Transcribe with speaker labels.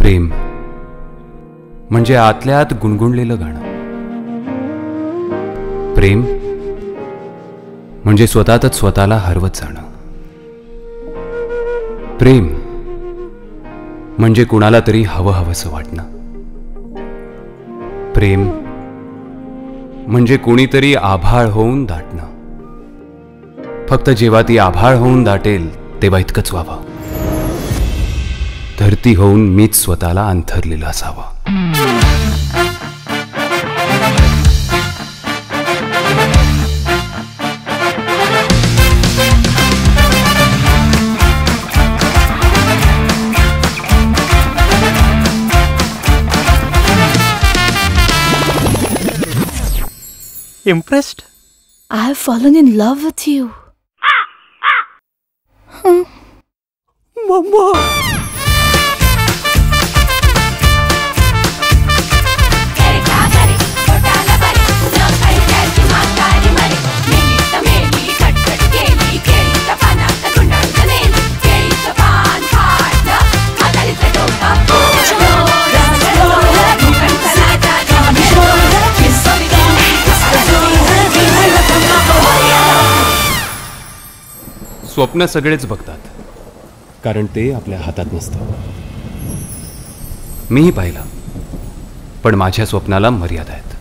Speaker 1: प्रेम म्हणजे आतल्या आत गुणगुणलेलं गाणं. प्रेम म्हणजे स्वतःतच स्वतःला हरवत जाणं. प्रेम म्हणजे कुणाला तरी हवंहवंसं वाटणं. प्रेम म्हणजे कोणीतरी आभाळ होऊन दाटणं. फक्त जेव्हा ती आभाळ होऊन दाटेल तेव्हा इतकंच व्हावं, धरती होऊन मीच स्वतःला अंथरलेलं असावं.
Speaker 2: Impressed?
Speaker 3: I have fallen in love with you.
Speaker 2: Mama!
Speaker 1: स्वप्न सगळेच बघतात, कारण ते आपल्या हातात नसतं. मीही पाहिलं, पण माझ्या स्वप्नाला मर्यादा आहेत.